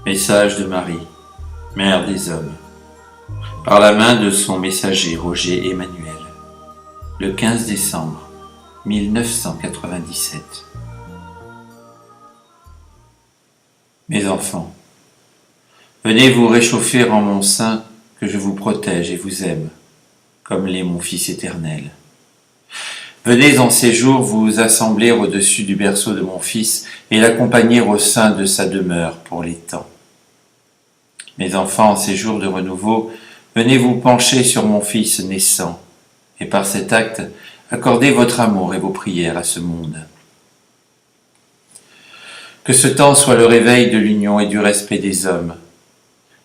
Message de Marie, Mère des hommes, par la main de son messager Roger Emmanuel, le 15 décembre 1997. Mes enfants, venez vous réchauffer en mon sein, que je vous protège et vous aime, comme l'est mon Fils éternel. Venez en ces jours vous assembler au-dessus du berceau de mon Fils et l'accompagner au sein de sa demeure pour les temps. Mes enfants, en ces jours de renouveau, venez vous pencher sur mon Fils naissant, et par cet acte, accordez votre amour et vos prières à ce monde. Que ce temps soit le réveil de l'union et du respect des hommes.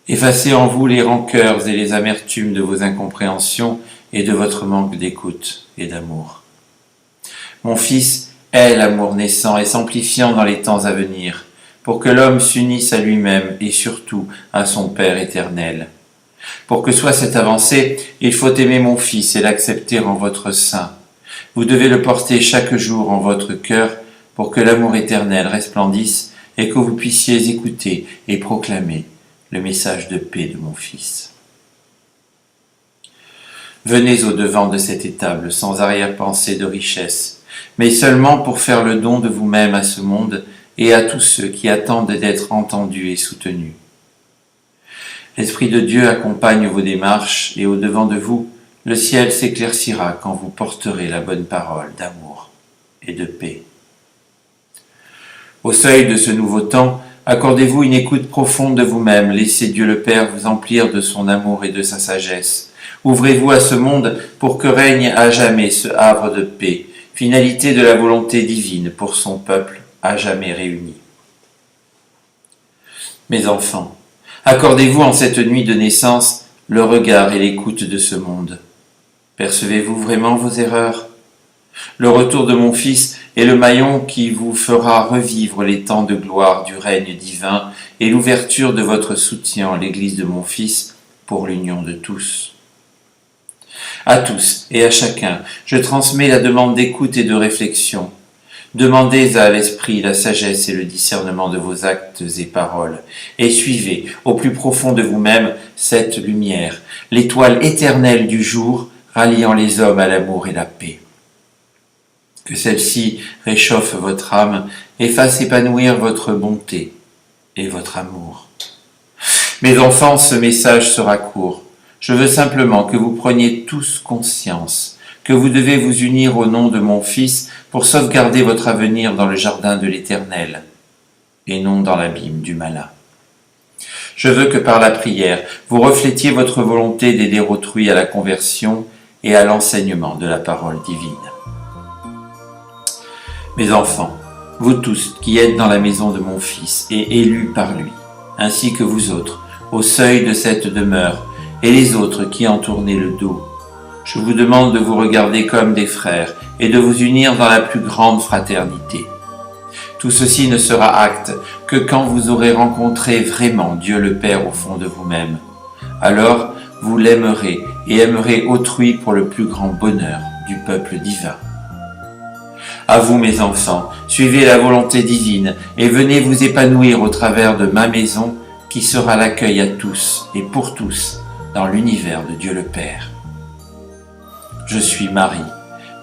Effacez en vous les rancœurs et les amertumes de vos incompréhensions et de votre manque d'écoute et d'amour. Mon Fils est l'amour naissant et s'amplifiant dans les temps à venir, pour que l'homme s'unisse à lui-même et surtout à son Père éternel. Pour que soit cette avancée, il faut aimer mon Fils et l'accepter en votre sein. Vous devez le porter chaque jour en votre cœur pour que l'amour éternel resplendisse et que vous puissiez écouter et proclamer le message de paix de mon Fils. Venez au-devant de cette étable sans arrière-pensée de richesse, mais seulement pour faire le don de vous-même à ce monde et à tous ceux qui attendent d'être entendus et soutenus. L'Esprit de Dieu accompagne vos démarches et au-devant de vous, le ciel s'éclaircira quand vous porterez la bonne parole d'amour et de paix. Au seuil de ce nouveau temps, accordez-vous une écoute profonde de vous-même, laissez Dieu le Père vous emplir de son amour et de sa sagesse. Ouvrez-vous à ce monde pour que règne à jamais ce havre de paix, finalité de la volonté divine pour son peuple à jamais réuni. Mes enfants, accordez-vous en cette nuit de naissance le regard et l'écoute de ce monde. Percevez-vous vraiment vos erreurs? Le retour de mon Fils est le maillon qui vous fera revivre les temps de gloire du règne divin et l'ouverture de votre soutien à l'Église de mon Fils pour l'union de tous. À tous et à chacun, je transmets la demande d'écoute et de réflexion. Demandez à l'Esprit la sagesse et le discernement de vos actes et paroles, et suivez au plus profond de vous-même cette lumière, l'étoile éternelle du jour, ralliant les hommes à l'amour et la paix. Que celle-ci réchauffe votre âme et fasse épanouir votre bonté et votre amour. Mes enfants, ce message sera court. Je veux simplement que vous preniez tous conscience que vous devez vous unir au nom de mon Fils pour sauvegarder votre avenir dans le jardin de l'Éternel et non dans l'abîme du malin. Je veux que par la prière, vous reflétiez votre volonté d'aider autrui à la conversion et à l'enseignement de la parole divine. Mes enfants, vous tous qui êtes dans la maison de mon Fils et élus par lui, ainsi que vous autres, au seuil de cette demeure, et les autres qui en tournez le dos, je vous demande de vous regarder comme des frères et de vous unir dans la plus grande fraternité. Tout ceci ne sera acte que quand vous aurez rencontré vraiment Dieu le Père au fond de vous-même. Alors, vous l'aimerez et aimerez autrui pour le plus grand bonheur du peuple divin. À vous, mes enfants, suivez la volonté divine et venez vous épanouir au travers de ma maison qui sera l'accueil à tous et pour tous dans l'univers de Dieu le Père. Je suis Marie,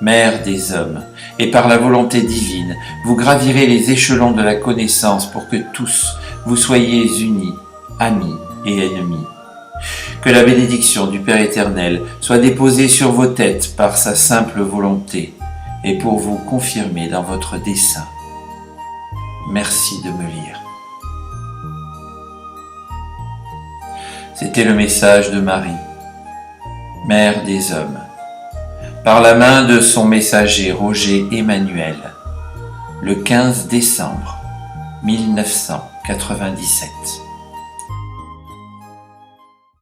Mère des hommes, et par la volonté divine, vous gravirez les échelons de la connaissance pour que tous vous soyez unis, amis et ennemis. Que la bénédiction du Père éternel soit déposée sur vos têtes par sa simple volonté et pour vous confirmer dans votre dessein. Merci de me lire. C'était le message de Marie, Mère des hommes, par la main de son messager Roger Emmanuel, le 15 décembre 1997.